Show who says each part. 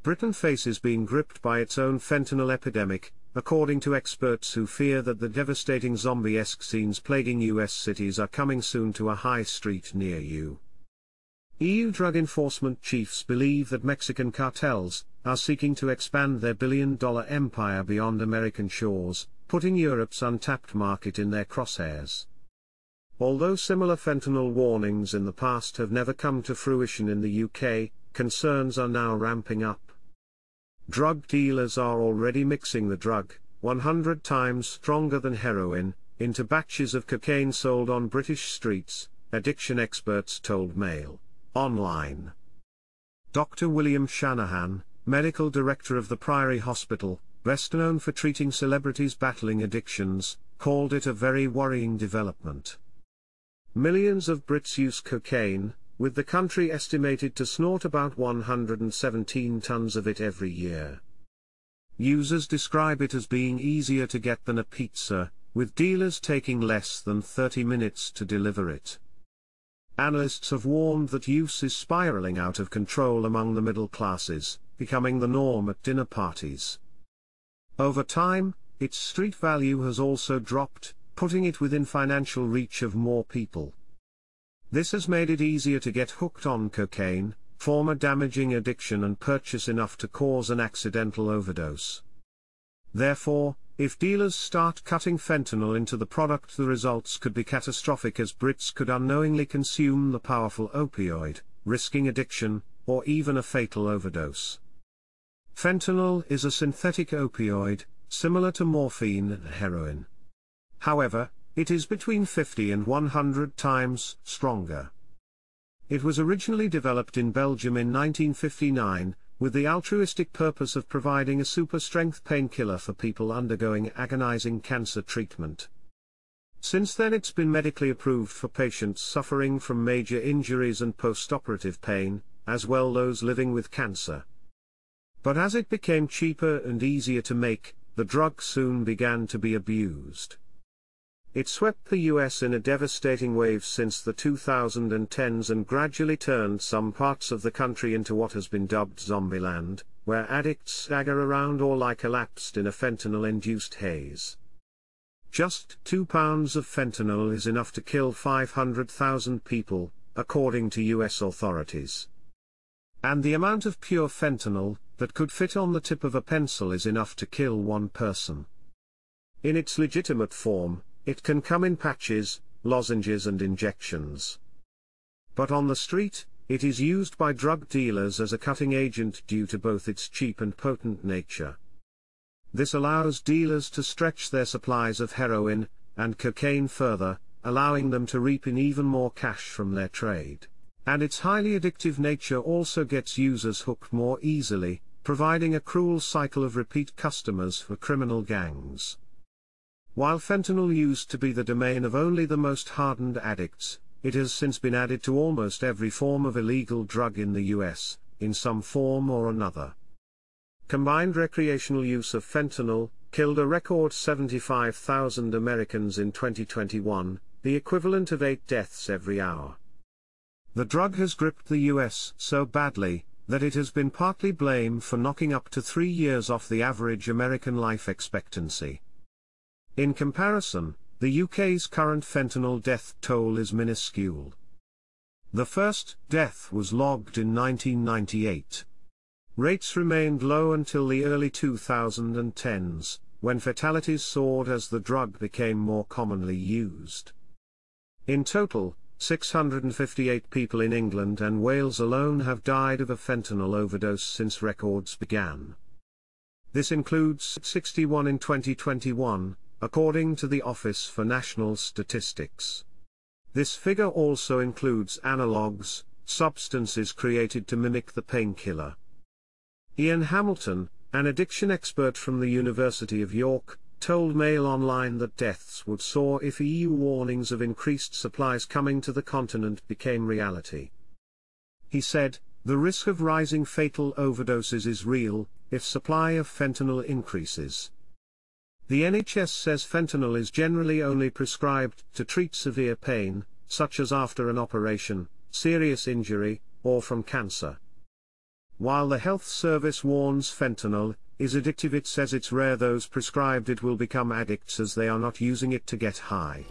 Speaker 1: Britain faces being gripped by its own fentanyl epidemic, according to experts who fear that the devastating zombie-esque scenes plaguing US cities are coming soon to a high street near you. EU drug enforcement chiefs believe that Mexican cartels are seeking to expand their billion-dollar empire beyond American shores, putting Europe's untapped market in their crosshairs. Although similar fentanyl warnings in the past have never come to fruition in the UK, concerns are now ramping up. Drug dealers are already mixing the drug, 100 times stronger than heroin, into batches of cocaine sold on British streets, addiction experts told Mail Online. Dr. William Shanahan, medical director of the Priory Hospital, best known for treating celebrities battling addictions, called it a very worrying development. Millions of Brits use cocaine, with the country estimated to snort about 117 tons of it every year. Users describe it as being easier to get than a pizza, with dealers taking less than 30 minutes to deliver it. Analysts have warned that use is spiraling out of control among the middle classes, becoming the norm at dinner parties. Over time, its street value has also dropped, putting it within financial reach of more people. This has made it easier to get hooked on cocaine, form a damaging addiction and purchase enough to cause an accidental overdose. Therefore, if dealers start cutting fentanyl into the product, the results could be catastrophic, as Brits could unknowingly consume the powerful opioid, risking addiction, or even a fatal overdose. Fentanyl is a synthetic opioid, similar to morphine and heroin. However, it is between 50 and 100 times stronger. It was originally developed in Belgium in 1959, with the altruistic purpose of providing a super-strength painkiller for people undergoing agonizing cancer treatment. Since then it's been medically approved for patients suffering from major injuries and post-operative pain, as well as those living with cancer. But as it became cheaper and easier to make, the drug soon began to be abused. It swept the US in a devastating wave since the 2010s and gradually turned some parts of the country into what has been dubbed Zombieland, where addicts stagger around or lie collapsed in a fentanyl-induced haze. Just 2 pounds of fentanyl is enough to kill 500,000 people, according to US authorities. And the amount of pure fentanyl that could fit on the tip of a pencil is enough to kill one person. In its legitimate form, it can come in patches, lozenges and injections. But on the street, it is used by drug dealers as a cutting agent due to both its cheap and potent nature. This allows dealers to stretch their supplies of heroin and cocaine further, allowing them to reap in even more cash from their trade. And its highly addictive nature also gets users hooked more easily, providing a cruel cycle of repeat customers for criminal gangs. While fentanyl used to be the domain of only the most hardened addicts, it has since been added to almost every form of illegal drug in the US, in some form or another. Combined recreational use of fentanyl killed a record 75,000 Americans in 2021, the equivalent of 8 deaths every hour. The drug has gripped the US so badly that it has been partly blamed for knocking up to 3 years off the average American life expectancy. In comparison, the UK's current fentanyl death toll is minuscule. The first death was logged in 1998. Rates remained low until the early 2010s, when fatalities soared as the drug became more commonly used. In total, 658 people in England and Wales alone have died of a fentanyl overdose since records began. This includes 61 in 2021, according to the Office for National Statistics. This figure also includes analogues, substances created to mimic the painkiller. Ian Hamilton, an addiction expert from the University of York, told Mail Online that deaths would soar if EU warnings of increased supplies coming to the continent became reality. He said, "The risk of rising fatal overdoses is real, if supply of fentanyl increases." The NHS says fentanyl is generally only prescribed to treat severe pain, such as after an operation, serious injury, or from cancer. While the health service warns fentanyl is addictive, it says it's rare those prescribed it will become addicts as they are not using it to get high.